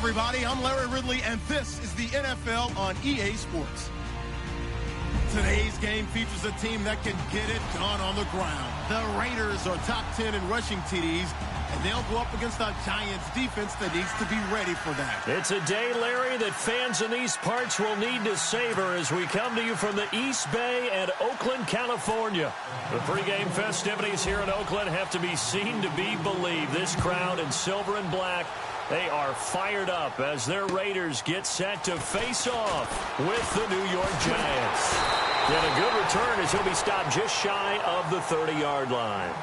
everybody. I'm Larry Ridley, and this is the NFL on EA Sports. Today's game features a team that can get it done on the ground. The Raiders are top 10 in rushing TDs, and they'll go up against a Giants defense that needs to be ready for that. It's a day, Larry, that fans in these parts will need to savor as we come to you from the East Bay and Oakland, California. The pregame festivities here in Oakland have to be seen to be believed. This crowd in silver and black, they are fired up as their Raiders get set to face off with the New York Giants. And a good return as he'll be stopped just shy of the 30-yard line.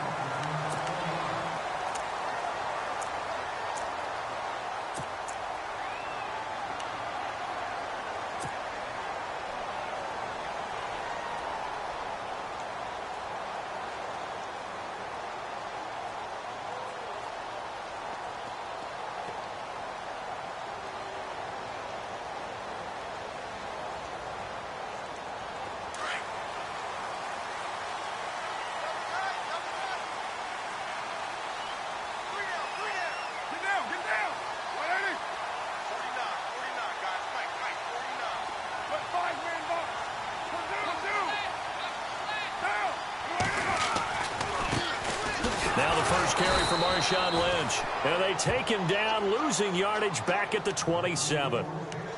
Now the first carry for Marshawn Lynch. And they take him down, losing yardage back at the 27.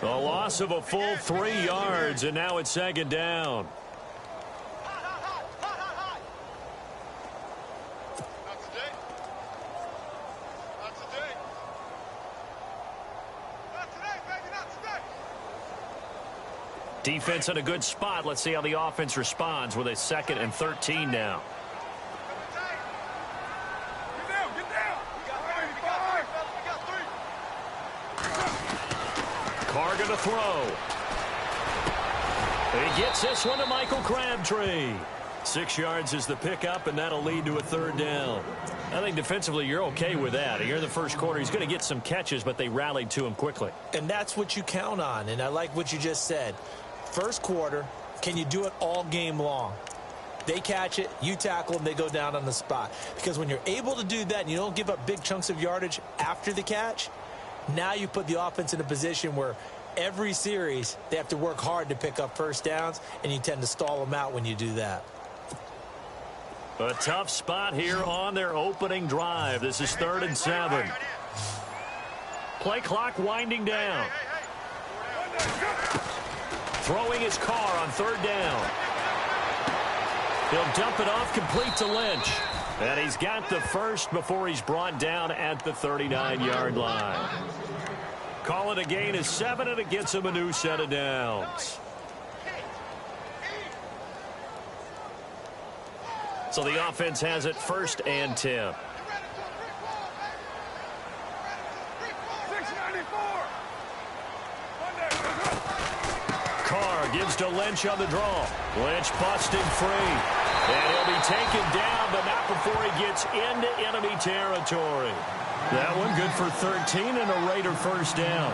A loss of a full 3 yards, and now it's second down. Defense in a good spot. Let's see how the offense responds with a 2nd and 13 now. Carr going to throw. He gets this one to Michael Crabtree. 6 yards is the pickup, and that'll lead to a 3rd down. I think defensively you're okay with that. Here in the first quarter, he's going to get some catches, but they rallied to him quickly. And that's what you count on, and I like what you just said. First quarter, can you do it all game long? They catch it, you tackle them, they go down on the spot. Because when you're able to do that and you don't give up big chunks of yardage after the catch, now you put the offense in a position where every series they have to work hard to pick up first downs, and you tend to stall them out when you do that. A tough spot here on their opening drive. This is 3rd and 7. Play clock winding down. Throwing his Carr on 3rd down. He'll dump it off complete to Lynch. And he's got the first before he's brought down at the 39-yard line. Call it a gain of 7, and it gets him a new set of downs. So the offense has it 1st and 10. Carr gives to Lynch on the draw. Lynch busting free. And he'll be taken down, but not before he gets into enemy territory. That one good for 13 and a Raider first down.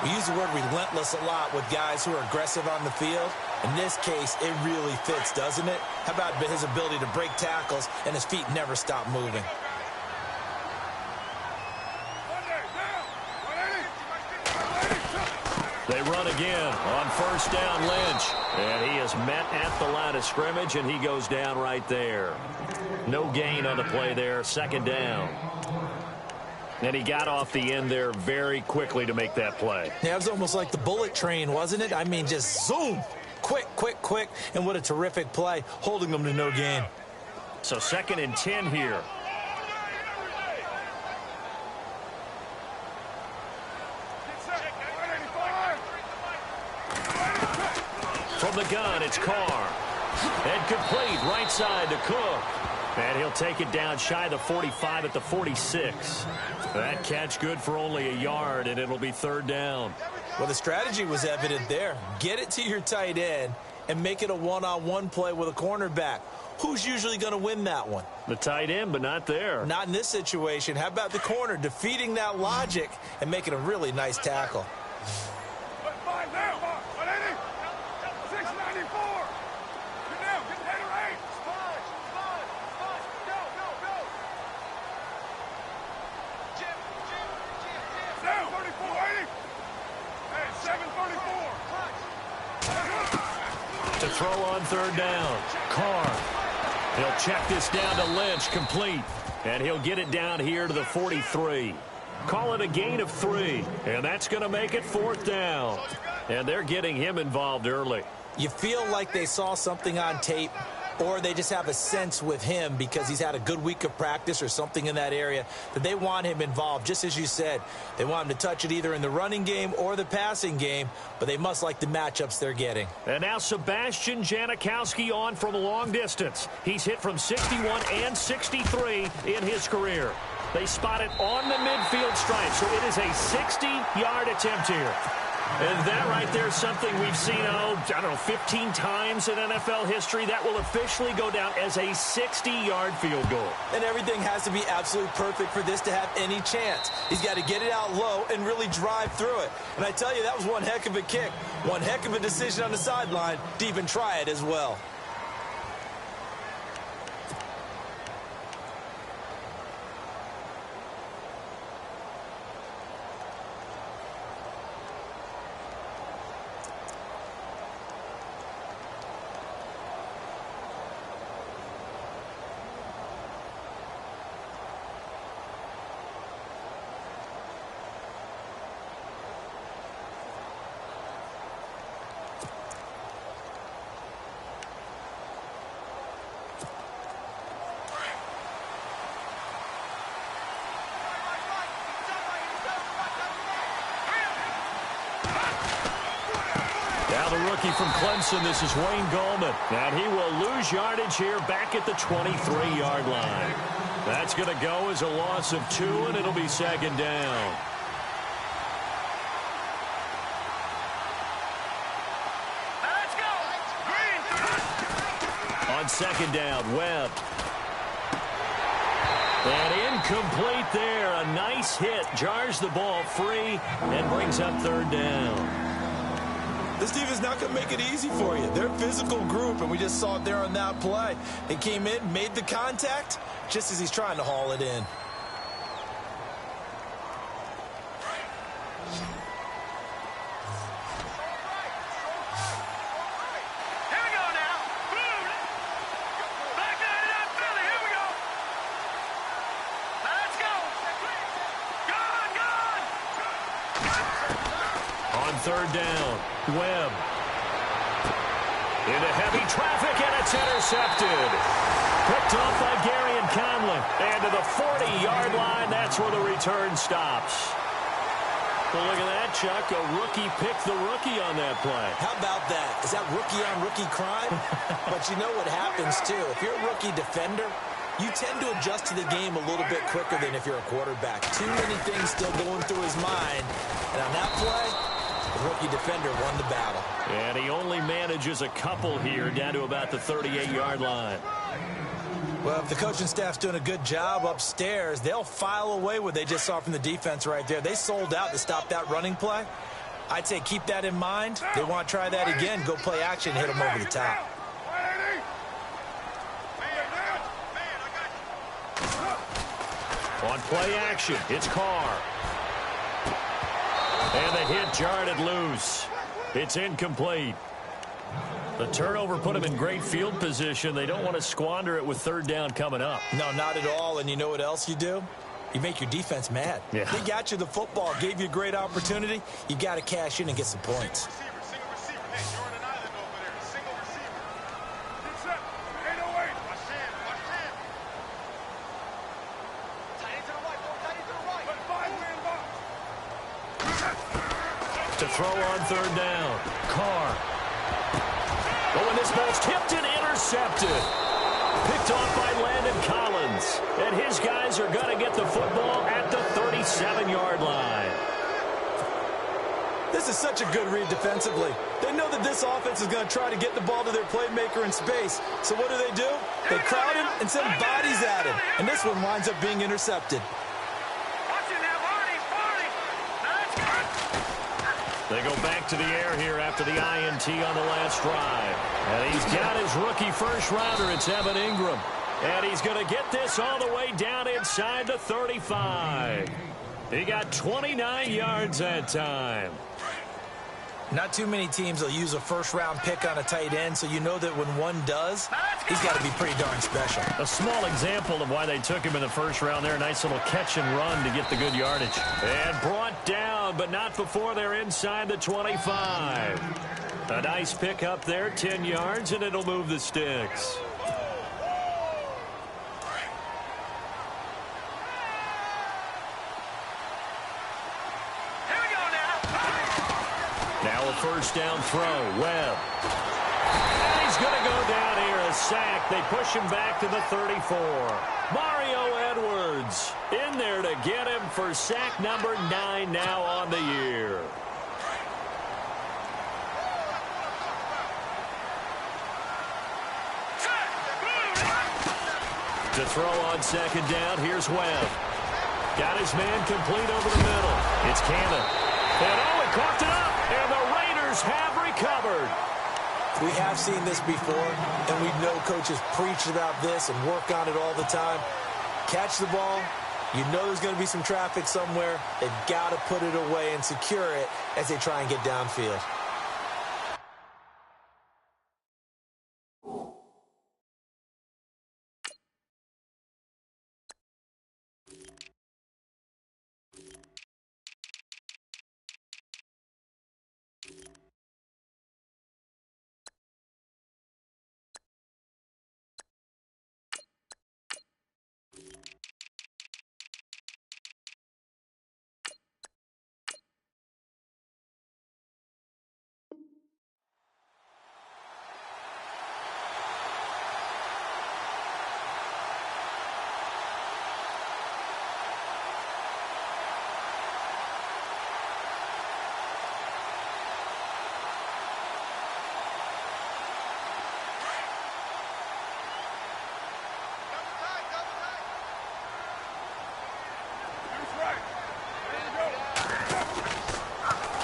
We use the word relentless a lot with guys who are aggressive on the field. In this case, it really fits, doesn't it? How about his ability to break tackles and his feet never stop moving? They run again on 1st down, Lynch. And he is met at the line of scrimmage, and he goes down right there. No gain on the play there, 2nd down. And he got off the end there very quickly to make that play. Yeah, it was almost like the bullet train, wasn't it? I mean, just zoom. Quick, quick, quick. And what a terrific play, holding them to no gain. So 2nd and 10 here. From the gun, it's Carr. And complete, right side to Cook. And he'll take it down shy of the 45 at the 46. That catch good for only a yard, and it'll be 3rd down. Well, the strategy was evident there. Get it to your tight end and make it a one-on-one play with a cornerback. Who's usually going to win that one? The tight end, but not there. Not in this situation. How about the corner defeating that logic and making a really nice tackle? throw on third down. Carr. He'll check this down to Lynch, complete. And he'll get it down here to the 43. Call it a gain of 3. And that's going to make it fourth down. And they're getting him involved early. You feel like they saw something on tape, or they just have a sense with him because he's had a good week of practice or something in that area that they want him involved. Just as you said, they want him to touch it either in the running game or the passing game, but they must like the matchups they're getting. And now Sebastian Janikowski on from a long distance. He's hit from 61 and 63 in his career. They spot it on the midfield stripe, so it is a 60-yard attempt here. And that right there is something we've seen, 15 times in NFL history. That will officially go down as a 60-yard field goal. And everything has to be absolutely perfect for this to have any chance. He's got to get it out low and really drive through it. And I tell you, that was one heck of a kick. One heck of a decision on the sideline to even try it as well. Now the rookie from Clemson, this is Wayne Gallman. And he will lose yardage here back at the 23-yard line. That's going to go as a loss of 2, and it'll be second down. Let's go! Green! On second down, Webb. And incomplete there. A nice hit. Jars the ball free and brings up third down. This defense is not going to make it easy for you. They're a physical group, and we just saw it there on that play. They came in, made the contact, just as he's trying to haul it in. Here we go now. Back there in that Philly. Here we go. Let's go. Gone. On third down, Webb. Into heavy traffic, and it's intercepted. Picked off by Gary and Conlon. And to the 40-yard line, that's where the return stops. Well, look at that, Chuck. A rookie picked the rookie on that play. How about that? Is that rookie-on-rookie crime? But you know what happens, too. If you're a rookie defender, you tend to adjust to the game a little bit quicker than if you're a quarterback. Too many things still going through his mind. And on that play, the rookie defender won the battle. And he only manages a couple here down to about the 38-yard line. Well, if the coaching staff's doing a good job upstairs, they'll file away what they just saw from the defense right there. They sold out to stop that running play. I'd say keep that in mind. They want to try that again. Go play action, hit them over the top. On play action, it's Carr. And the hit jarred it loose. It's incomplete. The turnover put them in great field position. They don't want to squander it with third down coming up. No, not at all. And you know what else you do? You make your defense mad. Yeah. They got you the football, gave you a great opportunity. You got to cash in and get some points. To throw on third down. Carr. Oh, and this ball's tipped and intercepted. Picked off by Landon Collins. And his guys are going to get the football at the 37-yard line. This is such a good read defensively. They know that this offense is going to try to get the ball to their playmaker in space. So what do? They crowd him and send bodies at him. And this one winds up being intercepted. They go back to the air here after the INT on the last drive. And he's got his rookie first-rounder. It's Evan Ingram. And he's going to get this all the way down inside the 35. He got 29 yards that time. Not too many teams will use a first-round pick on a tight end, so you know that when one does, he's got to be pretty darn special. A small example of why they took him in the first round there. Nice little catch and run to get the good yardage. And brought down, but not before they're inside the 25. A nice pick up there, 10 yards, and it'll move the sticks. Now a first down throw. Webb. And he's going to go down here. A sack. They push him back to the 34. Mario Edwards in there to get him for sack number 9 now on the year. To throw on second down, here's Webb. Got his man complete over the middle. It's Cannon. And Owen coughed it up, and the Raiders have recovered. We have seen this before, and we know coaches preach about this and work on it all the time. Catch the ball. You know there's going to be some traffic somewhere. They've got to put it away and secure it as they try and get downfield.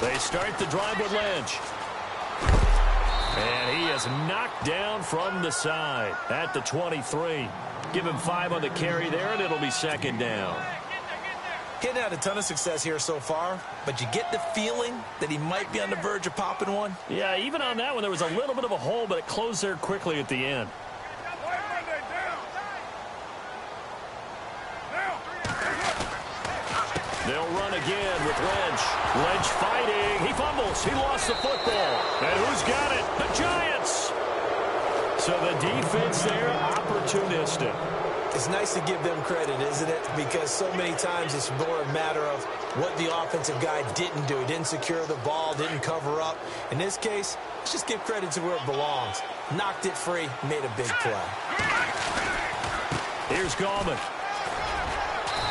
They start the drive with Lynch. And he is knocked down from the side at the 23. Give him 5 on the carry there, and it'll be second down. He hadn't had a ton of success here so far, but you get the feeling that he might be on the verge of popping one. Yeah, even on that one, there was a little bit of a hole, but it closed there quickly at the end. They'll run again with Lynch. Lynch fighting. He fumbles. He lost the football. And who's got it? The Giants. So the defense there, opportunistic. It's nice to give them credit, isn't it? Because so many times it's more a matter of what the offensive guy didn't do. He didn't secure the ball, didn't cover up. In this case, let's just give credit to where it belongs. Knocked it free, made a big play. Here's Gallman.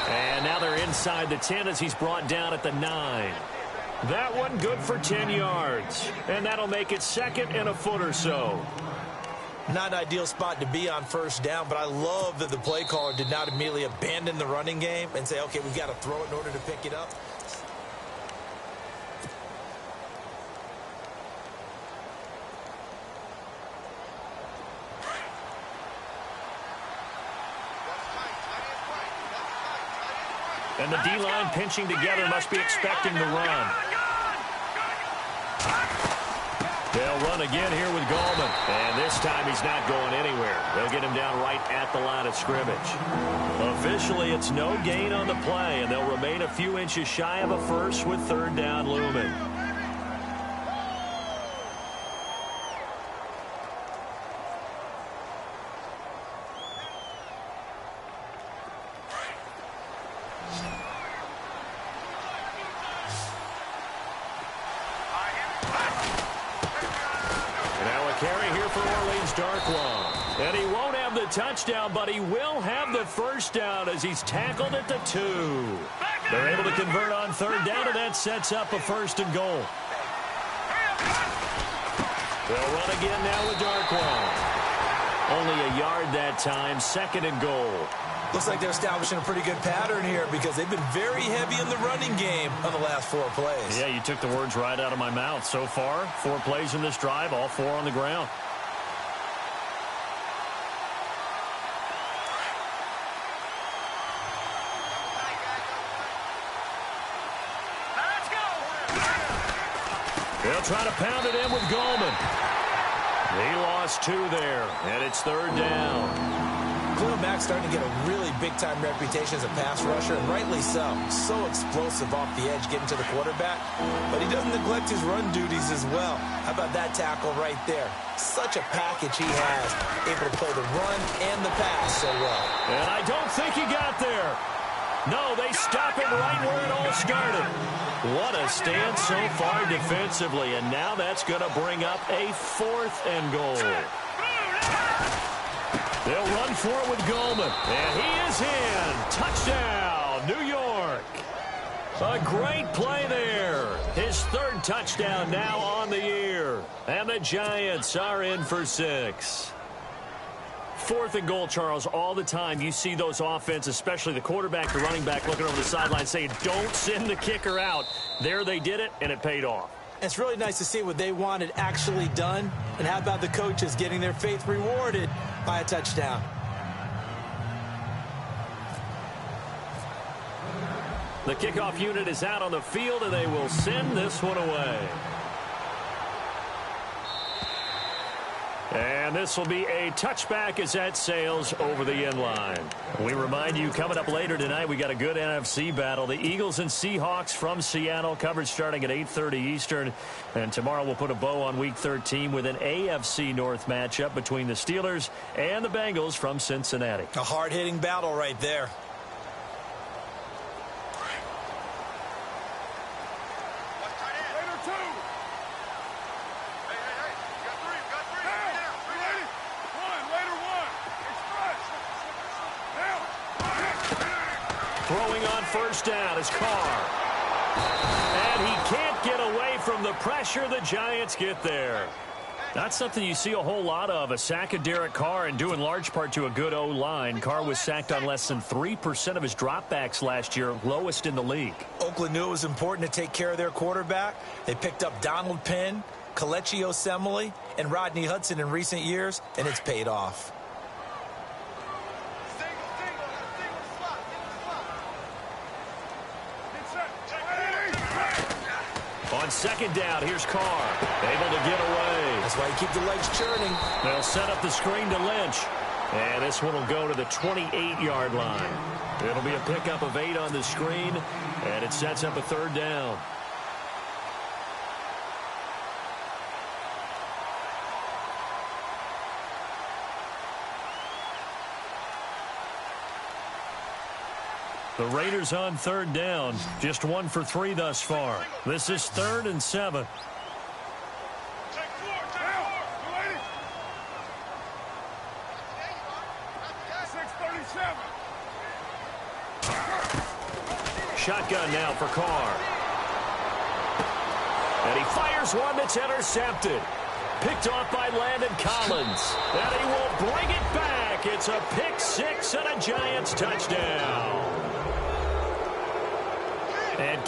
And now they're inside the 10 as he's brought down at the 9. That one good for 10 yards. And that'll make it second and a foot or so. Not an ideal spot to be on first down, but I love that the play caller did not immediately abandon the running game and say, okay, we've got to throw it in order to pick it up. And the D-line pinching together must be expecting the run. They'll run again here with Gallman. And this time he's not going anywhere. They'll get him down right at the line of scrimmage. Officially, it's no gain on the play, and they'll remain a few inches shy of a first with third down looming. And he won't have the touchdown, but he will have the first down as he's tackled at the 2. They're able to convert on third down, and that sets up a first and goal. They'll run again now with Darkwan. Only a yard that time, second and goal. Looks like they're establishing a pretty good pattern here because they've been very heavy in the running game on the last 4 plays. Yeah, you took the words right out of my mouth. So far, 4 plays in this drive, all 4 on the ground. They'll try to pound it in with Goldman. He lost 2 there, and it's 3rd down. Khalil Mack's starting to get a really big-time reputation as a pass rusher, and rightly so. So explosive off the edge getting to the quarterback, but he doesn't neglect his run duties as well. How about that tackle right there? Such a package he has, able to play the run and the pass so well. And I don't think he got there. No, they stop him right where it all started. What a stand so far defensively, and now that's going to bring up a 4th and goal. They'll run for it with Goldman, and he is in. Touchdown, New York. A great play there. His 3rd touchdown now on the year, and the Giants are in for 6. 4th and goal, Charles, all the time you see those offenses, especially the quarterback, the running back, looking over the sideline saying, don't send the kicker out. There they did it, and it paid off. It's really nice to see what they wanted actually done. And how about the coaches getting their faith rewarded by a touchdown? The kickoff unit is out on the field, and they will send this one away. And this will be a touchback as that sails over the end line. We remind you, coming up later tonight, we got a good NFC battle. The Eagles and Seahawks from Seattle, coverage starting at 8:30 Eastern. And tomorrow we'll put a bow on Week 13 with an AFC North matchup between the Steelers and the Bengals from Cincinnati. A hard-hitting battle right there. Throwing on 1st down is Carr. And he can't get away from the pressure. The Giants get there. That's something you see a whole lot of, a sack of Derek Carr, and due in large part to a good O-line. Carr was sacked on less than 3% of his dropbacks last year, lowest in the league. Oakland knew it was important to take care of their quarterback. They picked up Donald Penn, Kelechi Osemele, and Rodney Hudson in recent years, and it's paid off. On 2nd down, here's Carr, able to get away. That's why you keep the legs churning. They'll set up the screen to Lynch. And this one will go to the 28-yard line. It'll be a pickup of 8 on the screen, and it sets up a 3rd down. The Raiders on 3rd down, just 1 for 3 thus far. This is 3rd and 7. Shotgun now for Carr. And he fires one that's intercepted. Picked off by Landon Collins. And he will bring it back. It's a pick 6 and a Giants touchdown. And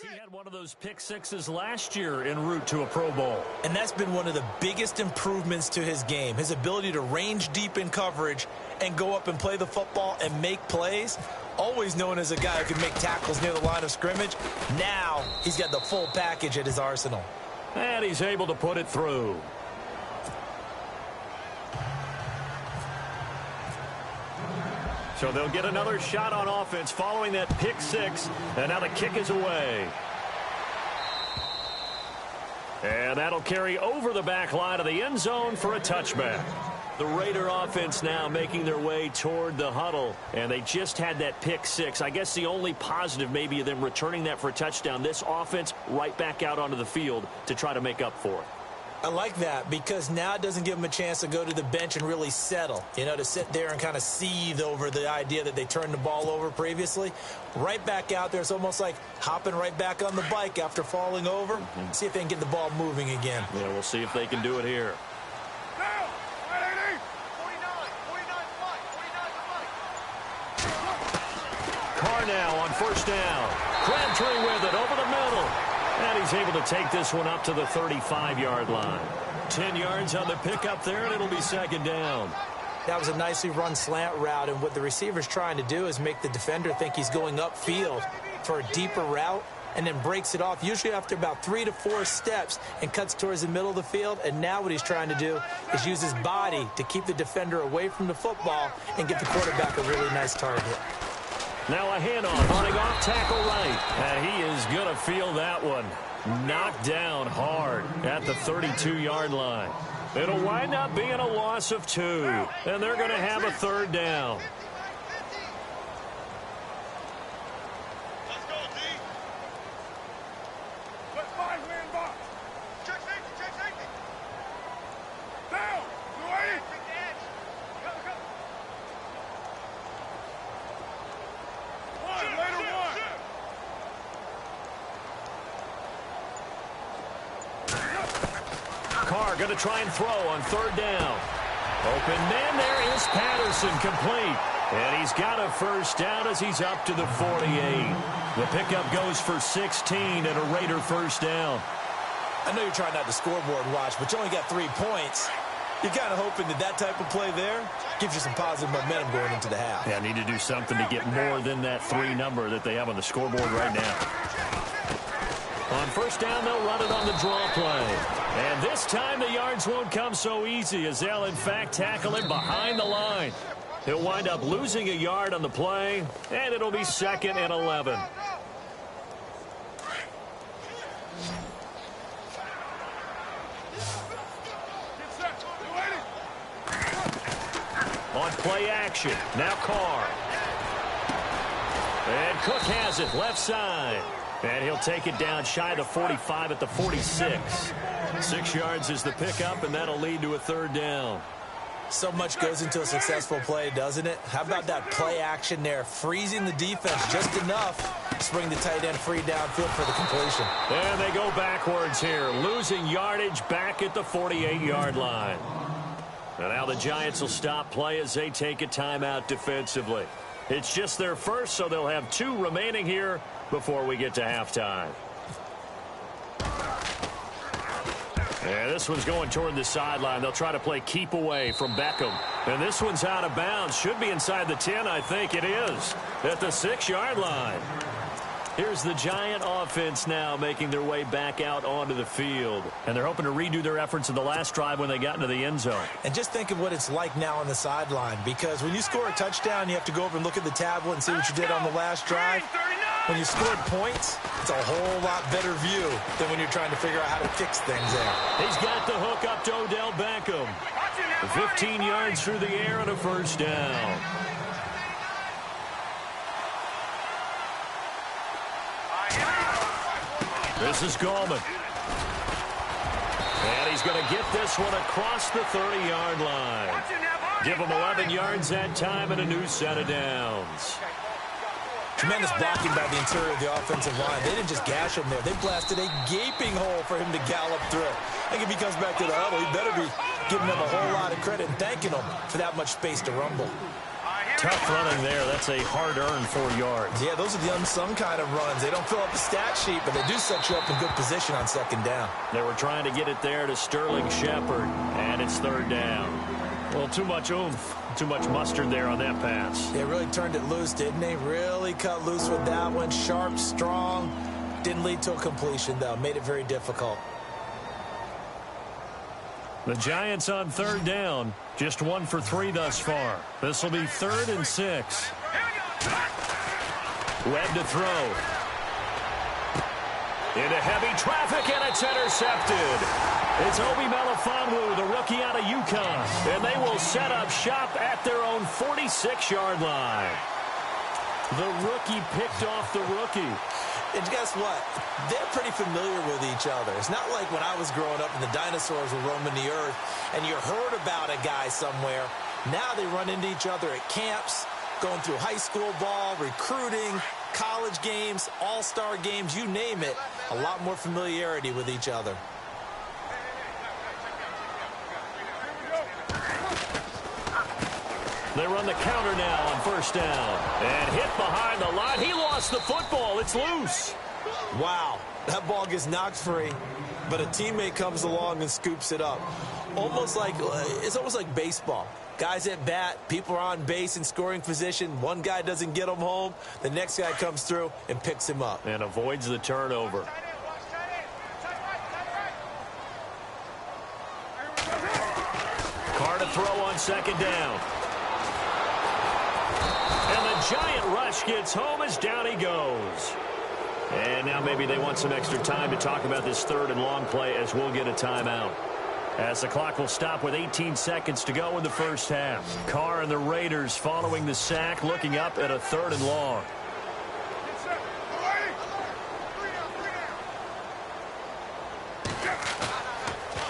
he had one of those pick sixes last year en route to a Pro Bowl. And that's been one of the biggest improvements to his game, his ability to range deep in coverage and go up and play the football and make plays. Always known as a guy who can make tackles near the line of scrimmage. Now he's got the full package at his arsenal. And he's able to put it through. So they'll get another shot on offense following that pick 6. And now the kick is away. And that'll carry over the back line of the end zone for a touchback. The Raider offense now making their way toward the huddle. And they just had that pick 6. I guess the only positive maybe of them returning that for a touchdown. This offense right back out onto the field to try to make up for it. I like that because now it doesn't give them a chance to go to the bench and really settle, you know, to sit there and kind of seethe over the idea that they turned the ball over previously. Right back out there, it's almost like hopping right back on the bike after falling over. See if they can get the ball moving again. Yeah, we'll see if they can do it here. here now on first down. Crabtree with it over the middle. And he's able to take this one up to the 35-yard line. 10 yards on the pickup there, and it'll be second down. That was a nicely run slant route, and what the receiver's trying to do is make the defender think he's going upfield for a deeper route, and then breaks it off, usually after about 3 to 4 steps, and cuts towards the middle of the field. And now what he's trying to do is use his body to keep the defender away from the football and give the quarterback a really nice target. Now a handoff, running off tackle right. And he is going to feel that one. Knocked down hard at the 32-yard line. It'll wind up being a loss of 2. And they're going to have a third down. Let's go, D. Put 5-man box. Check safety. Down. Louie. Go. Later one. Carr going to try and throw on third down. Open man, there is Patterson, complete. And he's got a first down as he's up to the 48. The pickup goes for 16 and a Raider first down. I know you're trying not to scoreboard watch, but you only got 3 points. You're kind of hoping that type of play there gives you some positive momentum going into the half. Yeah, need to do something to get more than that 3 number that they have on the scoreboard right now. On first down, they'll run it on the draw play. And this time the yards won't come so easy as they'll, in fact, tackle him behind the line. He'll wind up losing a yard on the play, and it'll be 2nd and 11. On play action, now Carr. And Cook has it, left side. And he'll take it down shy of the 45 at the 46. 6 yards is the pickup, and that'll lead to a third down. So much goes into a successful play, doesn't it? How about that play action there? Freezing the defense just enough to bring the tight end free downfield for the completion. And they go backwards here, losing yardage back at the 48-yard line. And now the Giants will stop play as they take a timeout defensively. It's just their first, so they'll have 2 remaining here before we get to halftime. And this one's going toward the sideline. They'll try to play keep away from Beckham. And this one's out of bounds. Should be inside the 10, I think it is, at the 6-yard line. Here's the Giant offense now making their way back out onto the field. And they're hoping to redo their efforts in the last drive when they got into the end zone. And just think of what it's like now on the sideline, because when you score a touchdown, you have to go over and look at the tablet and see what you did on the last drive. When you scored points, it's a whole lot better view than when you're trying to figure out how to fix things there. He's got the hook up to Odell Beckham. 15 yards through the air and a first down. This is Gallman. And he's going to get this one across the 30-yard line. Give him 11 yards that time and a new set of downs. Tremendous blocking by the interior of the offensive line. They didn't just gash him there. They blasted a gaping hole for him to gallop through. I think if he comes back to the huddle, he better be giving them a whole lot of credit and thanking them for that much space to rumble. Tough running there. That's a hard-earned 4 yards. Yeah, those are the unsung kind of runs. They don't fill up the stat sheet, but they do set you up in good position on second down. They were trying to get it there to Sterling Shepard, and it's third down. Well, too much oomph, too much mustard there on that pass. They really turned it loose, didn't they? Really cut loose with that one. Sharp, strong. Didn't lead to a completion, though. Made it very difficult. The Giants on third down. Just 1 for 3 thus far. This will be 3rd and 6. Webb to throw. Into heavy traffic, and it's intercepted. It's Obi Melifonwu, the rookie out of UConn. And they will set up shop at their own 46-yard line. The rookie picked off the rookie. And guess what? They're pretty familiar with each other. It's not like when I was growing up and the dinosaurs were roaming the earth and you heard about a guy somewhere. Now they run into each other at camps, going through high school ball, recruiting, college games, all-star games, you name it. A lot more familiarity with each other. They run the counter now on first down. And hit behind the line. He lost the football. It's loose. Wow, that ball gets knocked free, but a teammate comes along and scoops it up. It's almost like baseball. Guys at bat, people are on base in scoring position. One guy doesn't get him home. The next guy comes through and picks him up. And avoids the turnover. Carr to throw on second down. And the giant rush gets home as down he goes. And now maybe they want some extra time to talk about this third and long play as we'll get a timeout. As the clock will stop with 18 seconds to go in the first half. Carr and the Raiders following the sack, looking up at a third and long.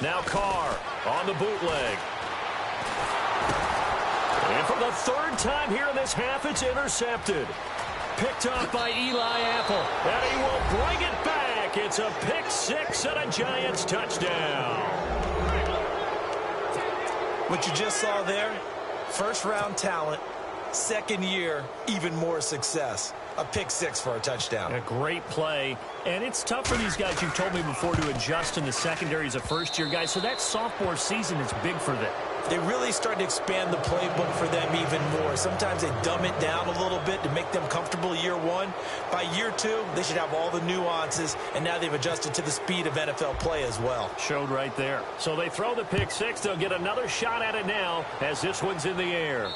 Now Carr on the bootleg. And for the third time here in this half, it's intercepted. Picked off by Eli Apple. And he will bring it back. It's a pick six and a Giants touchdown. What you just saw there, first-round talent, second year, even more success. A pick six for a touchdown. A great play. And it's tough for these guys, you've told me before, to adjust in the secondary as a first-year guy. So that sophomore season is big for them. They really started to expand the playbook for them even more. Sometimes they dumb it down a little bit to make them comfortable year one. By year two, they should have all the nuances, and now they've adjusted to the speed of NFL play as well. Showed right there. So they throw the pick six. They'll get another shot at it now as this one's in the air.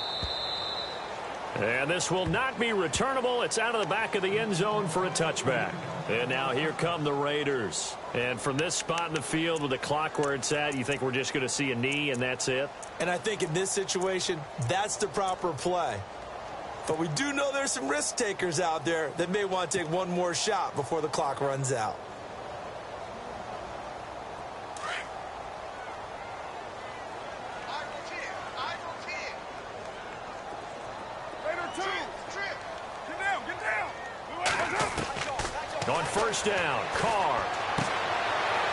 And this will not be returnable. It's out of the back of the end zone for a touchback. And now here come the Raiders. And from this spot in the field with the clock where it's at, you think we're just going to see a knee and that's it? And I think in this situation, that's the proper play. But we do know there's some risk takers out there that may want to take one more shot before the clock runs out. On first down, Carr.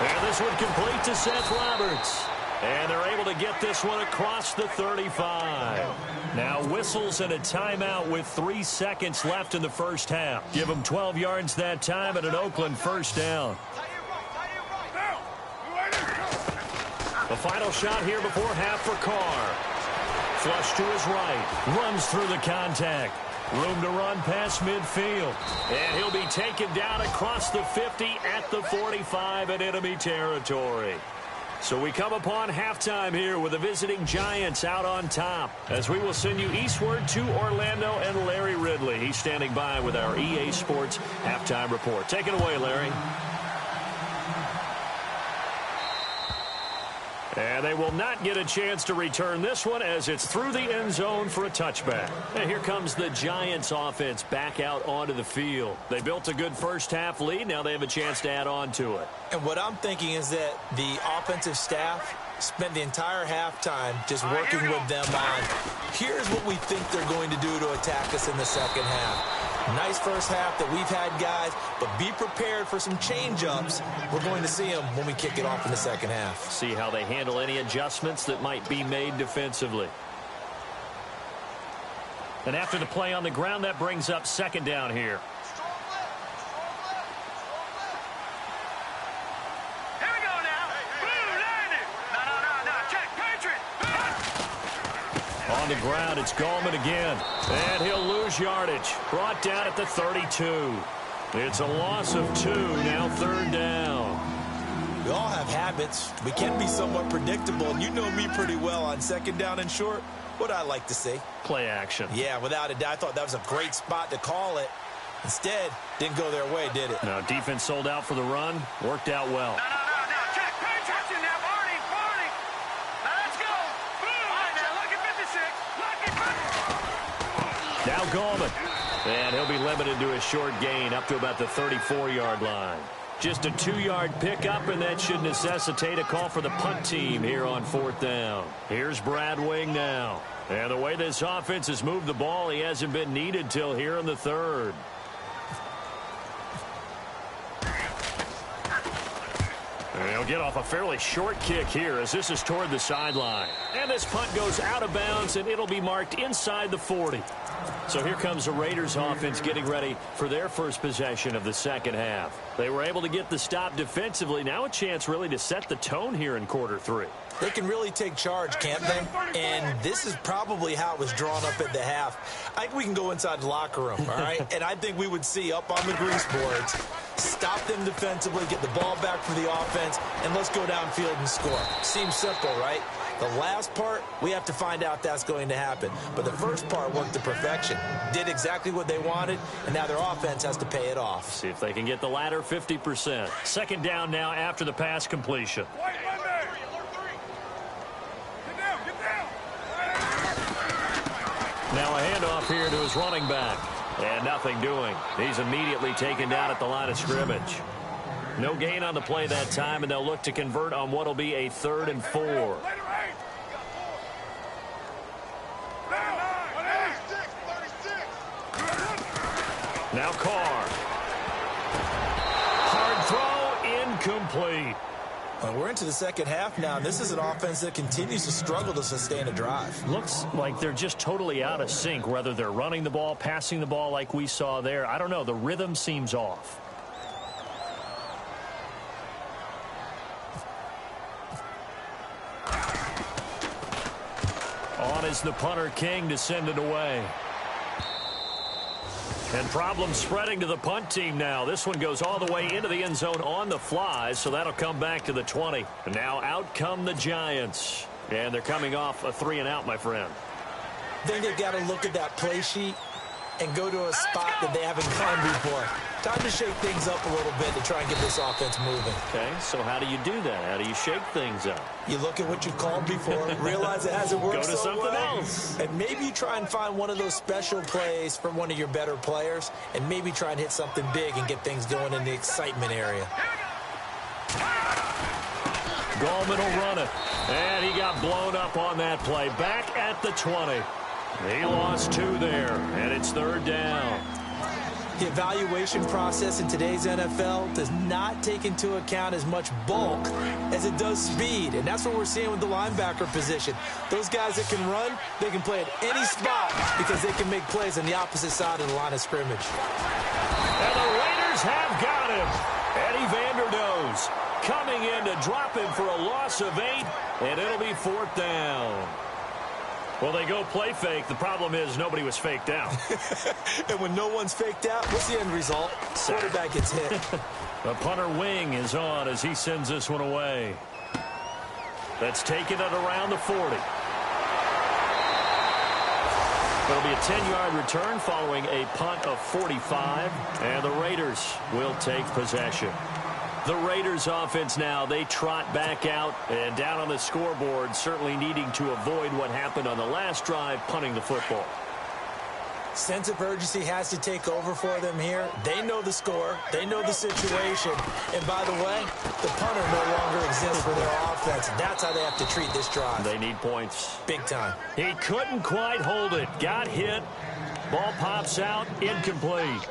And this one complete to Seth Roberts. And they're able to get this one across the 35. Now whistles and a timeout with 3 seconds left in the first half. Give them 12 yards that time and an Oakland first down. The final shot here before half for Carr. Flush to his right. Runs through the contact. Room to run past midfield. And he'll be taken down across the 50 at the 45 in enemy territory. So we come upon halftime here with the visiting Giants out on top, as we will send you eastward to Orlando and Larry Ridley. He's standing by with our EA Sports halftime report. Take it away, Larry. And they will not get a chance to return this one as it's through the end zone for a touchback. And here comes the Giants offense back out onto the field. They built a good first half lead. Now they have a chance to add on to it. And what I'm thinking is that the offensive staff spent the entire halftime just working with them on, here's what we think they're going to do to attack us in the second half. Nice first half that we've had, guys, but be prepared for some change-ups. We're going to see them when we kick it off in the second half. See how they handle any adjustments that might be made defensively. And after the play on the ground, that brings up second down here. Here we go now. Blue landed. No. Check. Patriot. On the ground, it's Gallman again. And he'll lose yardage. Brought down at the 32. It's a loss of 2. Now third down. We all have habits. We can be somewhat predictable, and you know me pretty well on second down and short. What I like to see. Play action. Yeah, without a doubt. I thought that was a great spot to call it. Instead, didn't go their way, did it? Now, defense sold out for the run. Worked out well. No. Check. Patriots in now. Barney. Now let's go. Blue. All right, now look at 56. Look at 50. Now Gallman. And he'll be limited to a short gain up to about the 34-yard line. Just a 2-yard pickup, and that should necessitate a call for the punt team here on fourth down. Here's Brad Wing now. And the way this offense has moved the ball, he hasn't been needed till here in the third. And he'll get off a fairly short kick here as this is toward the sideline. And this punt goes out of bounds, and it'll be marked inside the 40. So here comes the Raiders offense getting ready for their first possession of the second half. They were able to get the stop defensively. Now a chance really to set the tone here in quarter 3. They can really take charge, can't they? And this is probably how it was drawn up at the half. I think we can go inside the locker room, all right? And I think we would see up on the grease boards, stop them defensively, get the ball back for the offense, and let's go downfield and score. Seems simple, right? The last part, we have to find out that's going to happen. But the first part worked to perfection. Did exactly what they wanted, and now their offense has to pay it off. See if they can get the latter 50%. Second down now after the pass completion. Now a handoff here to his running back. And nothing doing. He's immediately taken down at the line of scrimmage. No gain on the play that time, and they'll look to convert on what will be a 3rd and 4. Now Carr. Hard throw, incomplete. Well, we're into the second half now, and this is an offense that continues to struggle to sustain a drive. Looks like they're just totally out of sync, whether they're running the ball, passing the ball like we saw there. I don't know. The rhythm seems off. On is the punter King to send it away. And problems spreading to the punt team now. This one goes all the way into the end zone on the fly, so that'll come back to the 20. And now out come the Giants. And they're coming off a 3-and-out, my friend. I think they've got to look at that play sheet and go to a spot that they haven't gone before. Time to shake things up a little bit to try and get this offense moving. Okay, so how do you do that? How do you shake things up? You look at what you've called before, realize it hasn't worked Go to so something well, else. and maybe you try and find one of those special plays from one of your better players, and maybe try and hit something big and get things going in the excitement area. Gallman will run it. And he got blown up on that play. Back at the 20. He lost 2 there, and it's 3rd down. The evaluation process in today's NFL does not take into account as much bulk as it does speed, and that's what we're seeing with the linebacker position. Those guys that can run, they can play at any spot because they can make plays on the opposite side of the line of scrimmage. And the Raiders have got him. Eddie Vanderdoes coming in to drop him for a loss of 8, and it'll be 4th down. Well, they go play fake. The problem is nobody was faked out. And when no one's faked out, what's the end result? Quarterback gets hit. The punter wing is on as he sends this one away. That's taken it around the 40. It'll be a 10-yard return following a punt of 45, and the Raiders will take possession. The Raiders offense now, they trot back out and down on the scoreboard, certainly needing to avoid what happened on the last drive, punting the football. Sense of urgency has to take over for them here. They know the score. They know the situation. And by the way, the punter no longer exists for their offense. That's how they have to treat this drive. They need points. Big time. He couldn't quite hold it. Got hit. Ball pops out. Incomplete.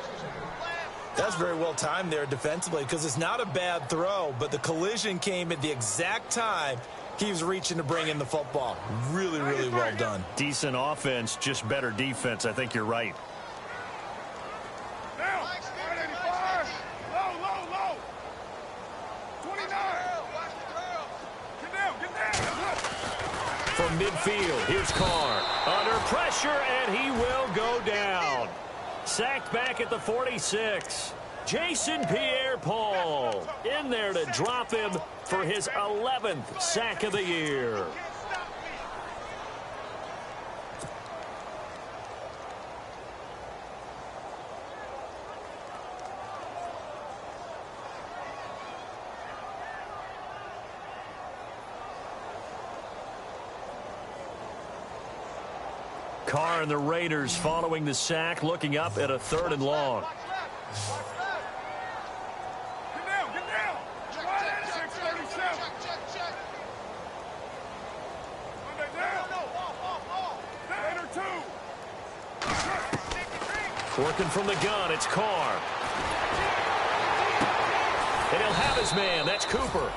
That's very well timed there defensively because it's not a bad throw, but the collision came at the exact time he was reaching to bring in the football. Really, really well done. Decent offense, just better defense. I think you're right. From midfield, here's Carr. Under pressure, and he will go down. Sacked back at the 46. Jason Pierre-Paul in there to drop him for his 11th sack of the year. Carr and the Raiders following the sack, looking up at a 3rd and long. Working from the gun, it's Carr. And he'll have his man. That's Cooper.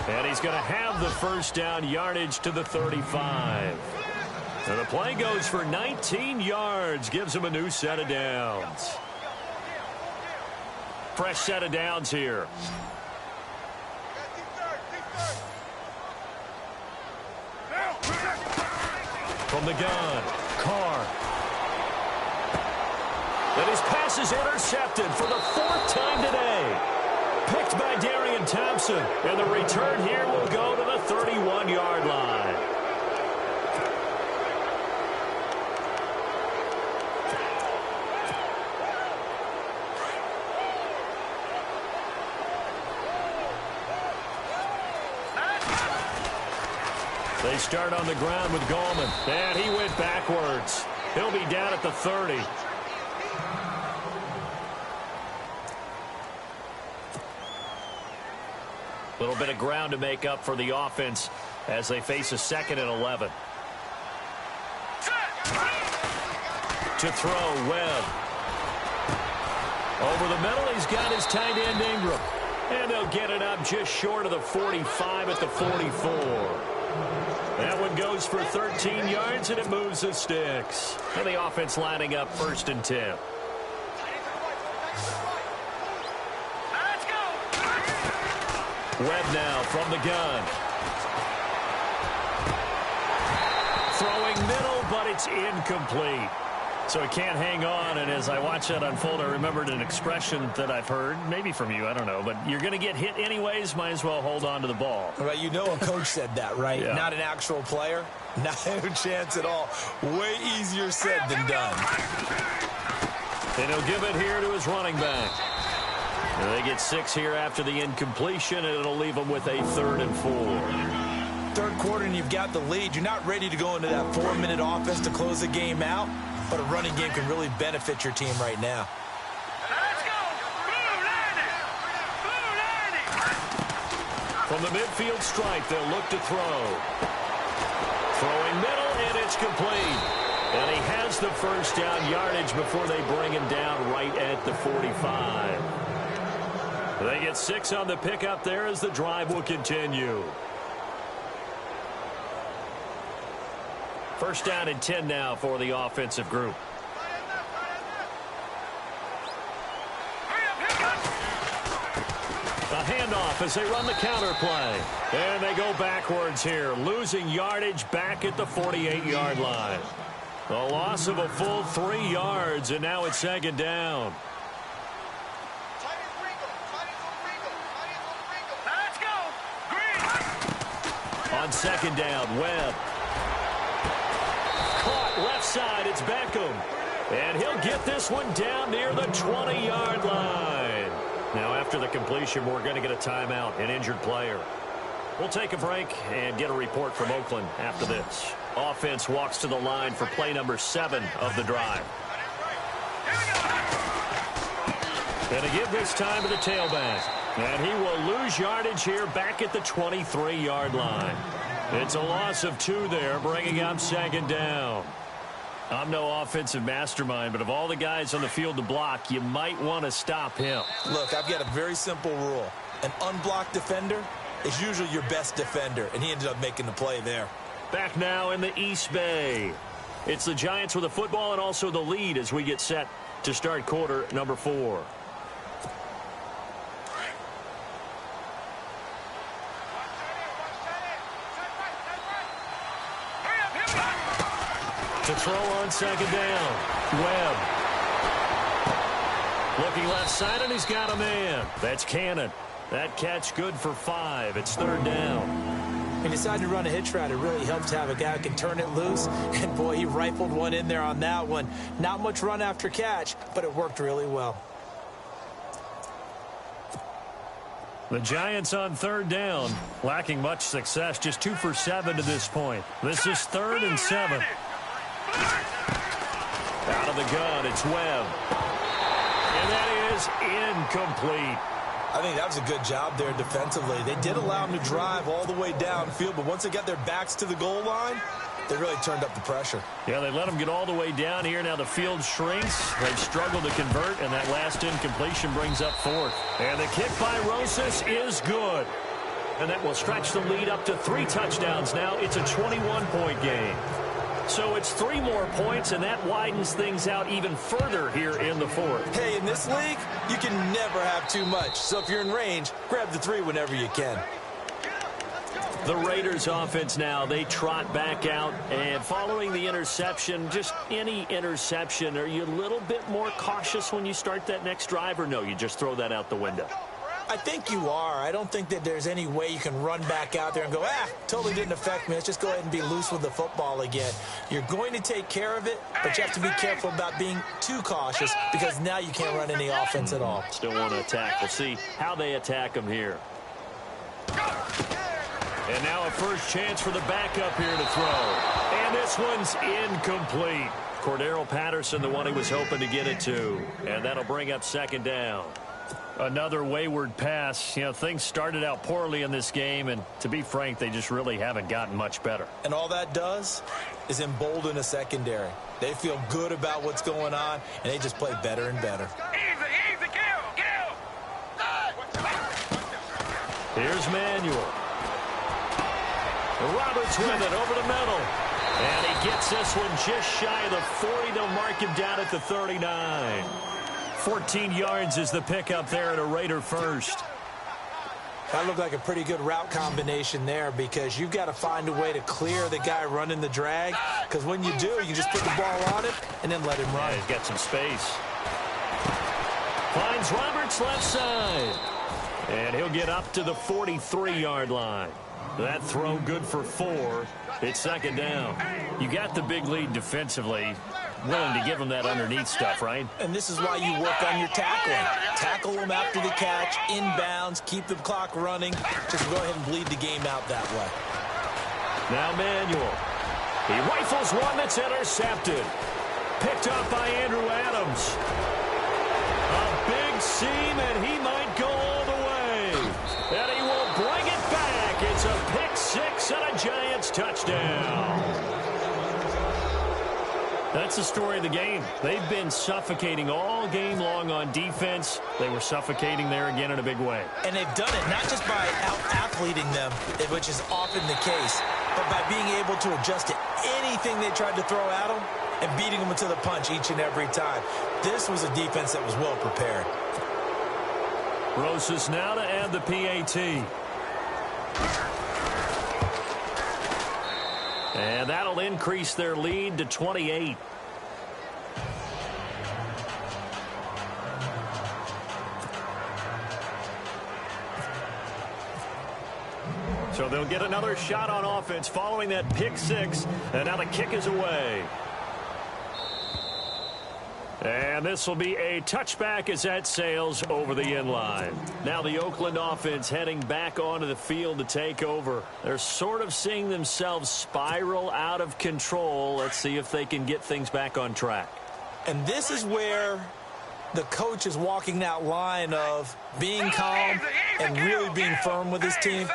And he's going to have the first down, yardage to the 35. And the play goes for 19 yards. Gives him a new set of downs. Fresh set of downs here. From the gun, Carr. And his pass is intercepted for the 4th time today. Picked by Darian Thompson. And the return here will go to the 31-yard line. They start on the ground with Gallman. And he went backwards. He'll be down at the 30. A little bit of ground to make up for the offense as they face a 2nd and 11. To throw, Webb. Over the middle, he's got his tight end Ingram. And they'll get it up just short of the 45 at the 44. That one goes for 13 yards, and it moves the sticks. And the offense lining up 1st and 10. Webb now from the gun. Throwing middle, but it's incomplete. So he can't hang on, and as I watch that unfold, I remembered an expression that I've heard, maybe from you, I don't know, but you're going to get hit anyways, might as well hold on to the ball. Right, you know a coach said that, right? Yeah. Not an actual player. Not a chance at all. Way easier said than done. And he'll give it here to his running back. And they get 6 here after the incompletion, and it'll leave them with a 3rd and 4. 3rd quarter, and you've got the lead. You're not ready to go into that 4-minute offense to close the game out. But a running game can really benefit your team right now. Let's go! Blue landing! Blue landing! From the midfield stripe, they'll look to throw. Throwing middle, and it's complete. And he has the first down yardage before they bring him down right at the 45. They get 6 on the pickup there as the drive will continue. First down and 10 now for the offensive group. A handoff as they run the counter play. And they go backwards here, losing yardage back at the 48-yard line. A loss of a full 3 yards, and now it's 2nd down. Let's go! Green! On 2nd down, Webb. Caught left side, it's Beckham. And he'll get this one down near the 20-yard line. Now, after the completion, we're going to get a timeout, an injured player. We'll take a break and get a report from Oakland after this. Offense walks to the line for play number 7 of the drive. And to give this time to the tailback. And he will lose yardage here back at the 23-yard line. It's a loss of 2 there, bringing up 2nd down. I'm no offensive mastermind, but of all the guys on the field to block, you might want to stop him. Look, I've got a very simple rule. An unblocked defender is usually your best defender, and he ended up making the play there. Back now in the East Bay. It's the Giants with the football and also the lead as we get set to start quarter number 4. To throw on 2nd down. Webb. Looking left side, and he's got a man. That's Cannon. That catch good for 5. It's 3rd down. He decided to run a hitch route. It really helps to have a guy who can turn it loose. And, boy, he rifled one in there on that one. Not much run after catch, but it worked really well. The Giants on 3rd down, lacking much success, just 2 for 7 to this point. This is 3rd and 7. Out of the gun, it's Webb. And that is incomplete. I think that was a good job there defensively. They did allow him to drive all the way downfield, but once they got their backs to the goal line, They really turned up the pressure. Yeah, they let them get all the way down here. Now the field shrinks. They've struggled to convert, and that last incompletion brings up fourth. And the kick by Rosas is good. And that will stretch the lead up to 3 touchdowns now. It's a 21-point game. So it's 3 more points, and that widens things out even further here in the fourth. Hey, in this league, you can never have too much. So if you're in range, grab the 3 whenever you can. The Raiders offense now, they trot back out, and following the interception, just any interception, are you a little bit more cautious when you start that next drive, or no, you just throw that out the window? I think you are. I don't think that there's any way you can run back out there and go, totally didn't affect me. Let's just go ahead and be loose with the football again. You're going to take care of it, but you have to be careful about being too cautious because now you can't run any offense at all. Still want to attack. We'll see how they attack them here. And now a first chance for the backup here to throw. And this one's incomplete. Cordero Patterson, the one he was hoping to get it to. And that'll bring up second down. Another wayward pass. You know, things started out poorly in this game, and to be frank, they just really haven't gotten much better. And all that does is embolden a secondary. They feel good about what's going on, and they just play better and better. Easy, kill. Here's Manuel. Roberts with it over the middle. And he gets this one just shy of the 40. They'll mark him down at the 39. 14 yards is the pickup there at a Raider first. That looked like a pretty good route combination there because you've got to find a way to clear the guy running the drag, because when you do, you just put the ball on it and then let him run. Yeah, he's got some space. Finds Roberts left side. And he'll get up to the 43-yard line. That throw good for 4. It's second down. You got the big lead defensively. Willing to give them that underneath stuff, right? And this is why you work on your tackling. Tackle them after the catch, inbounds, keep the clock running. Just go ahead and bleed the game out that way. Now Manuel. He rifles one that's intercepted. Picked up by Andrew Adams. A big seam, and he might go all the way. And he will bring it back. It's a pick 6 and a Giants touchdown. That's the story of the game. They've been suffocating all game long on defense. They were suffocating there again in a big way. And they've done it not just by out-athleting them, which is often the case, but by being able to adjust to anything they tried to throw at them and beating them to the punch each and every time. This was a defense that was well prepared. Rosas now to add the PAT. And that'll increase their lead to 28. So they'll get another shot on offense following that pick 6. And now the kick is away. And this will be a touchback as that sails over the end line. Now the Oakland offense heading back onto the field to take over. They're sort of seeing themselves spiral out of control. Let's see if they can get things back on track. And this is where the coach is walking that line of being calm and really being firm with his team.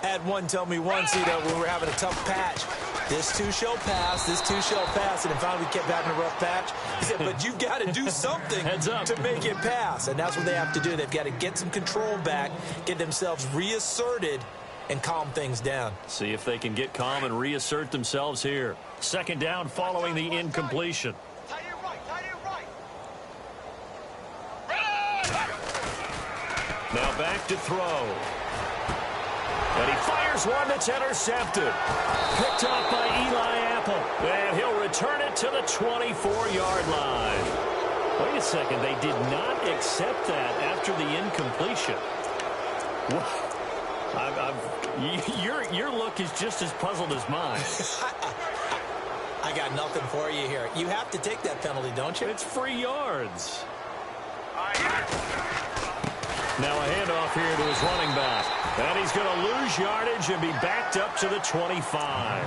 I had one tell me once, when we were having a tough patch, this too shall pass, this too shall pass, and finally we kept having a rough patch. He said, but you've got to do something to make it pass, and that's what they have to do. They've got to get some control back, get themselves reasserted, and calm things down. See if they can get calm and reassert themselves here. Second down following the incompletion. Now back to throw. And he fires one that's intercepted. Picked off by Eli Apple. And he'll return it to the 24-yard line. Wait a second. They did not accept that after the incompletion. Your look is just as puzzled as mine. I got nothing for you here. You have to take that penalty, don't you? It's free yards. Now a handoff here to his running back. And he's going to lose yardage and be backed up to the 25.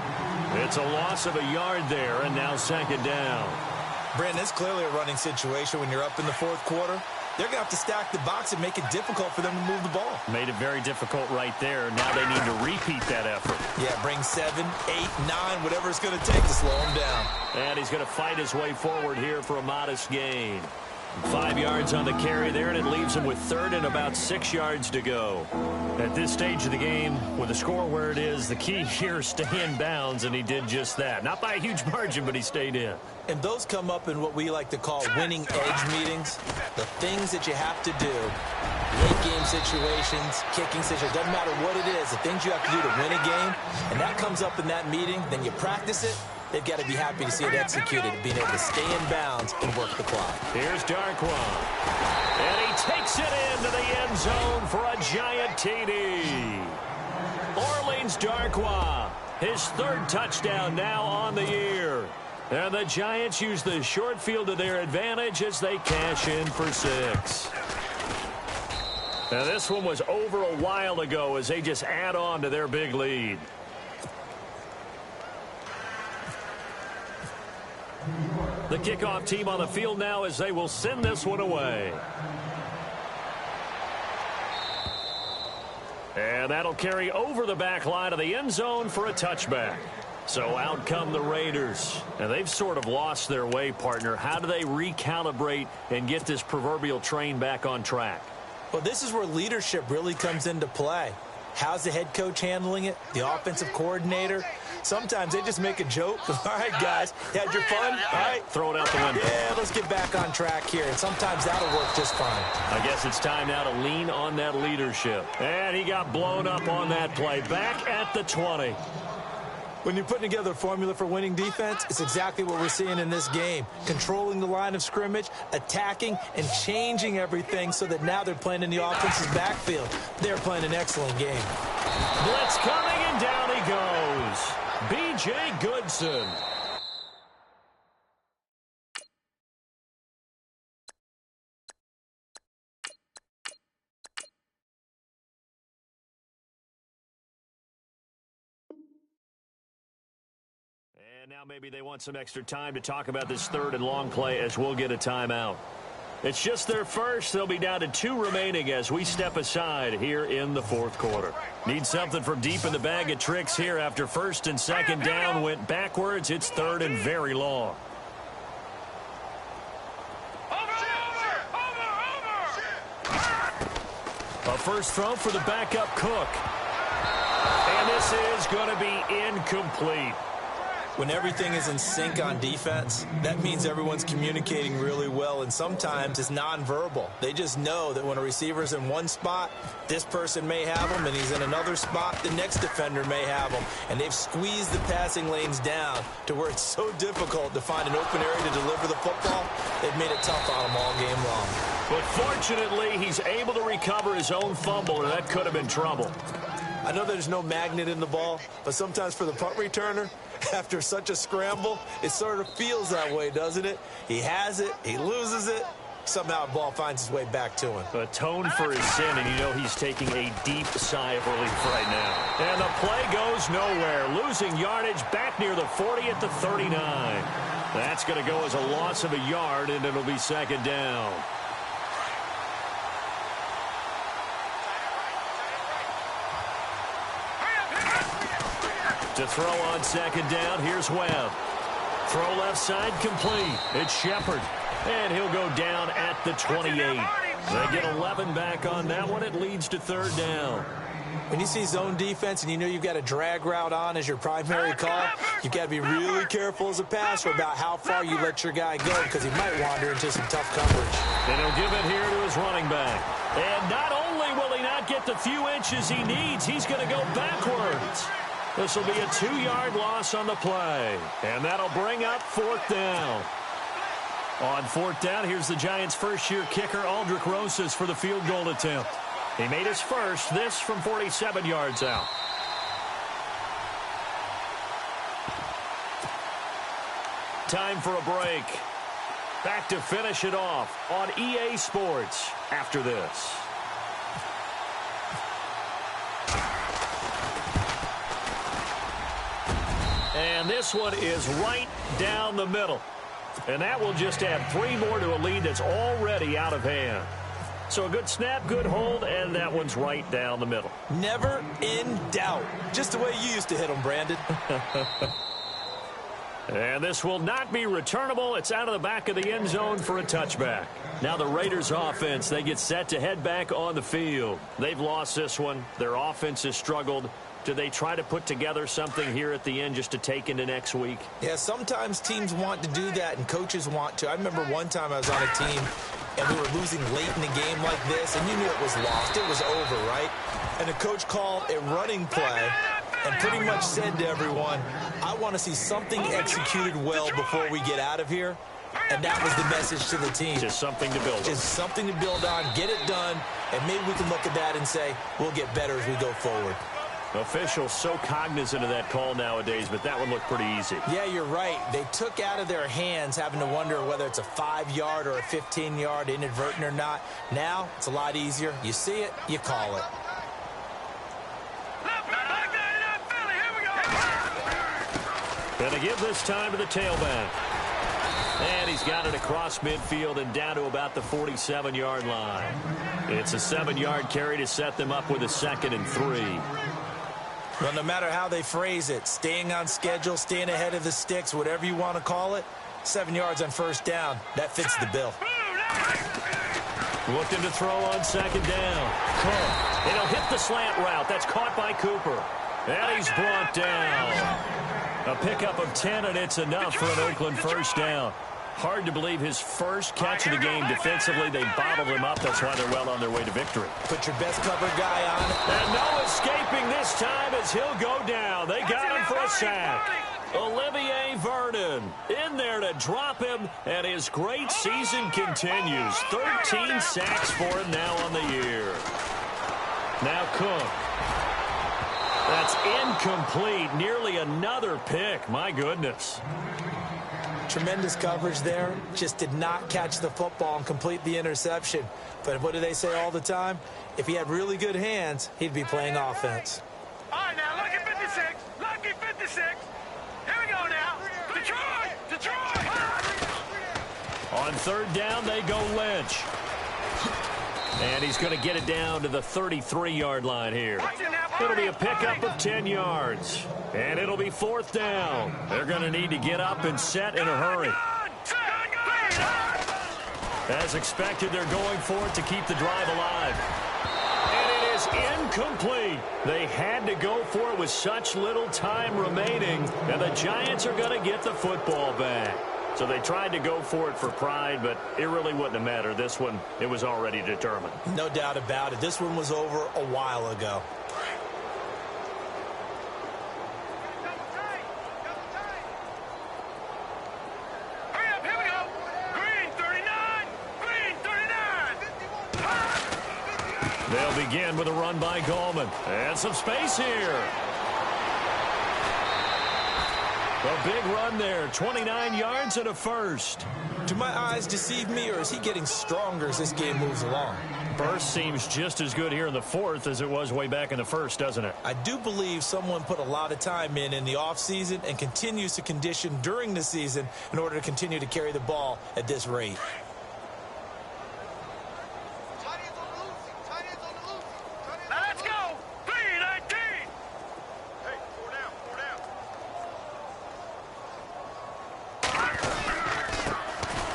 It's a loss of a yard there, and now second down. Brandon, it's clearly a running situation when you're up in the fourth quarter. they're going to have to stack the box and make it difficult for them to move the ball. Made it very difficult right there. Now they need to repeat that effort. Yeah, bring 7, 8, 9, whatever it's going to take to slow him down. And he's going to fight his way forward here for a modest gain. 5 yards on the carry there, and it leaves him with third and about 6 yards to go. At this stage of the game, with the score where it is, the key here is stay in bounds, and he did just that. Not by a huge margin, but he stayed in. And those come up in what we like to call winning edge meetings. The things that you have to do, late game situations, kicking situations, doesn't matter what it is, the things you have to do to win a game, and that comes up in that meeting, then you practice it. They've got to be happy to see it executed, being able to stay in bounds and work the clock. Here's Darkwan. And he takes it into the end zone for a giant TD. Orleans Darkwan, his third touchdown now on the year. And the Giants use the short field to their advantage as they cash in for 6. Now this one was over a while ago as they just add on to their big lead. The kickoff team on the field now as they will send this one away. And that'll carry over the back line of the end zone for a touchback. So out come the Raiders. And they've sort of lost their way, partner. How do they recalibrate and get this proverbial train back on track? Well, this is where leadership really comes into play. How's the head coach handling it? The offensive coordinator? Sometimes they just make a joke. All right, guys, you had your fun? All right. Throw it out the window. Yeah, let's get back on track here. And sometimes that'll work just fine. I guess it's time now to lean on that leadership. And he got blown up on that play. Back at the 20. When you're putting together a formula for winning defense, it's exactly what we're seeing in this game. Controlling the line of scrimmage, attacking, and changing everything so that now they're playing in the offense's backfield. They're playing an excellent game. Blitz coming, and down he goes. B.J. Goodson. And now maybe they want some extra time to talk about this third and long play as we'll get a timeout. It's just their first. They'll be down to 2 remaining as we step aside here in the fourth quarter. Need something from deep in the bag of tricks here after first and second down went backwards. It's third and very long. A first throw for the backup Cook. And this is going to be incomplete. When everything is in sync on defense, that means everyone's communicating really well, and sometimes it's nonverbal. They just know that when a receiver's in one spot, this person may have him, and he's in another spot, the next defender may have him. And they've squeezed the passing lanes down to where it's so difficult to find an open area to deliver the football. They've made it tough on him all game long. But fortunately, he's able to recover his own fumble, and that could have been trouble. I know there's no magnet in the ball, but sometimes for the punt returner, after such a scramble, it sort of feels that way, doesn't it? He has it, he loses it, somehow the ball finds its way back to him. Atone for his sin, and you know he's taking a deep sigh of relief right now. And the play goes nowhere, losing yardage back near the 40 at the 39. That's going to go as a loss of a yard, and it'll be second down. To throw on second down, here's Webb. Throw left side complete. It's Shepard. And he'll go down at the 28. They get 11 back on that one. It leads to third down. When you see zone defense and you know you've got a drag route on as your primary call, you've got to be really careful as a passer about how far you let your guy go because he might wander into some tough coverage. And he'll give it here to his running back. And not only will he not get the few inches he needs, he's going to go backwards. This will be a 2-yard loss on the play. And that'll bring up fourth down. On fourth down, here's the Giants' first-year kicker, Aldrich Rosas, for the field goal attempt. He made his first, this from 47 yards out. Time for a break. Back to finish it off on EA Sports after this. And this one is right down the middle. And that will just add 3 more to a lead that's already out of hand. So a good snap, good hold, and that one's right down the middle. Never in doubt. Just the way you used to hit them, Brandon. And this will not be returnable. It's out of the back of the end zone for a touchback. Now the Raiders offense, they get set to head back on the field. They've lost this one. Their offense has struggled. Do they try to put together something here at the end just to take into next week? Yeah, sometimes teams want to do that and coaches want to. I remember one time I was on a team and we were losing late in the game like this, and you knew it was lost. It was over, right? And the coach called a running play and pretty much said to everyone, I want to see something executed well before we get out of here. And that was the message to the team. Just something to build on. Just something to build on, get it done, and maybe we can look at that and say, we'll get better as we go forward. Officials so cognizant of that call nowadays, but that one looked pretty easy. Yeah, you're right. They took out of their hands having to wonder whether it's a 5-yard or a 15-yard inadvertent or not. Now, it's a lot easier. You see it, you call it. Gonna give this time to the tailback. And he's got it across midfield and down to about the 47-yard line. It's a 7-yard carry to set them up with a 2nd and 3. Well, no matter how they phrase it, staying on schedule, staying ahead of the sticks, whatever you want to call it, 7 yards on first down, that fits the bill. Looking to throw on 2nd down. Cook. It'll hit the slant route. That's caught by Cooper. And he's brought down. A pickup of 10, and it's enough for an Oakland first down. Hard to believe his first catch of the game defensively. They bottled him up. That's why they're well on their way to victory. Put your best cover guy on. And no escaping this time as he'll go down. They got him for a sack. Olivier Vernon in there to drop him, and his great season continues. 13 sacks for him now on the year. Now Cook. That's incomplete. Nearly another pick. My goodness. Tremendous coverage there. Just did not catch the football and complete the interception. But what do they say all the time? If he had really good hands, he'd be playing offense. All right, now, lucky 56. Lucky 56. Here we go now. Detroit! Detroit! On 3rd down, they go Lynch. And he's going to get it down to the 33-yard line here. It'll be a pickup of 10 yards. And it'll be 4th down. They're going to need to get up and set in a hurry. As expected, they're going for it to keep the drive alive. And it is incomplete. They had to go for it with such little time remaining. And the Giants are going to get the football back. So they tried to go for it for pride, but it really wouldn't have mattered. This one, it was already determined. No doubt about it. This one was over a while ago. Hurry up, here we go. Green 39. Green 39. They'll begin with a run by Gallman. And some space here. A big run there, 29 yards and a first. Do my eyes deceive me, or is he getting stronger as this game moves along? Burst seems just as good here in the 4th as it was way back in the 1st, doesn't it? I do believe someone put a lot of time in the offseason and continues to condition during the season in order to continue to carry the ball at this rate. Now let's go. 319. Hey, 4 down, 4 down.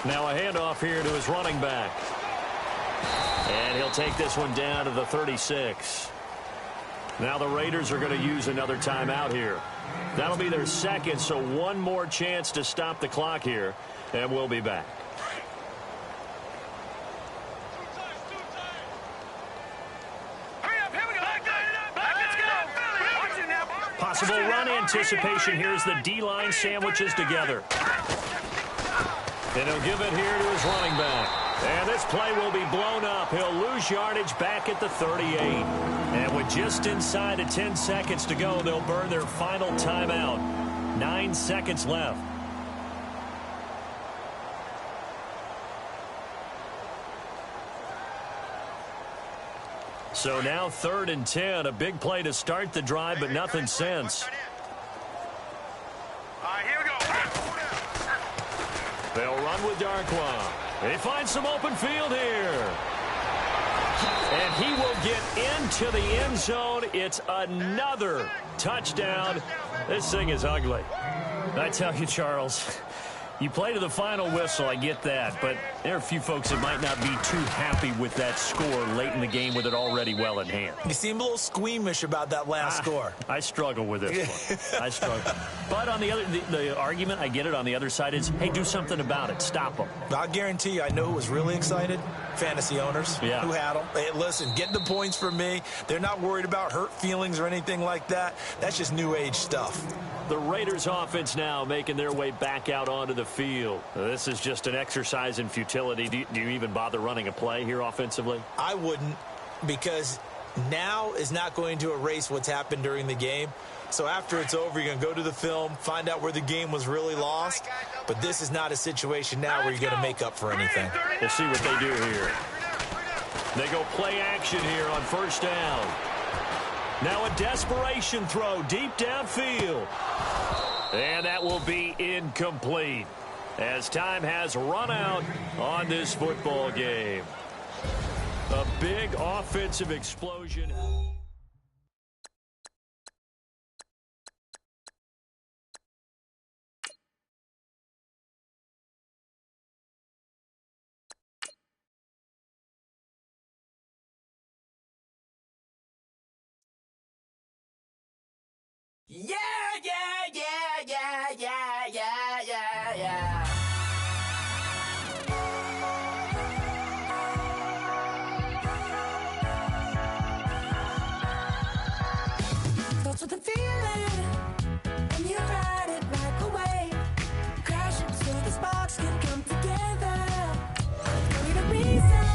Now a handoff here to his running back. And he'll take this one down to the 36. Now the Raiders are going to use another timeout here. That'll be their 2nd, so one more chance to stop the clock here, and we'll be back. Hurry up, here we go. Let's go. Watch it now. Possible run anticipation. Here's the D-line sandwiches together. And he'll give it here to his running back. And this play will be blown up. He'll lose yardage back at the 38. And with just inside of 10 seconds to go, they'll burn their final timeout. 9 seconds left. So now 3rd and 10. A big play to start the drive, but nothing since. All right, here we go. They'll run with Darkwa. They find some open field here. And he will get into the end zone. It's another touchdown. This thing is ugly. I tell you, Charles, you play to the final whistle, I get that, but there are a few folks that might not be too happy with that score late in the game with it already well in hand. You seem a little squeamish about that last score. I struggle with this one. I struggle. But on the argument, I get it, on the other side is, hey, do something about it. Stop them. I'll guarantee you, I know who was really excited. Fantasy owners who had them. Hey, listen, getting the points for me. They're not worried about hurt feelings or anything like that. That's just new age stuff. The Raiders offense now making their way back out onto the field. This is just an exercise in futility. Do you even bother running a play here offensively? I wouldn't, because now is not going to erase what's happened during the game. So after it's over, you're going to go to the film, find out where the game was really lost. But this is not a situation now where you're going to make up for anything. We'll see what they do here. They go play action here on first down. Now a desperation throw deep downfield. And that will be incomplete as time has run out on this football game. A big offensive explosion. Yeah, yeah, yeah, yeah, yeah, yeah, yeah, yeah. Starts with a feeling, and you ride it right away. Crashing so the sparks can come together. Tell me the reason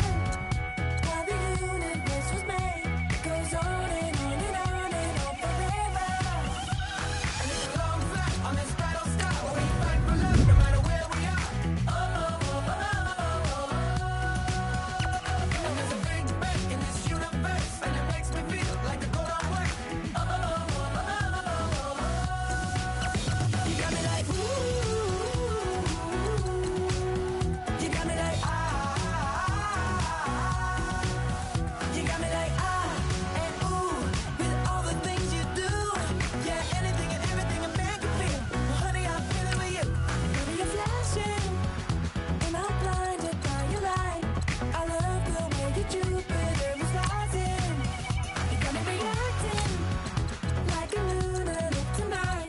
why the universe was made. It goes on and on and on and on forever. And it's a long flight on this battle star where we fight for love no matter where we are. Oh, oh, oh, oh, oh. And there's a big bang in this universe, and it makes me feel like the gold on work. Oh, oh, oh, oh, oh. You got me like, ooh. You got me like, you got me like, and ooh, with all the things you do. Yeah, anything and everything a man can feel. Well, honey, I'm feeling with you. Baby, you're flashing, and I'm blinded by your light. I love the way you Jupiter is rising. You got me reacting like a lunatic tonight.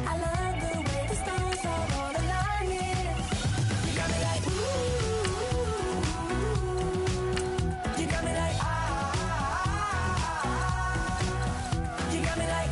I love the way the stars are all aligning. You got me like, ooh. You got me like, you got me like,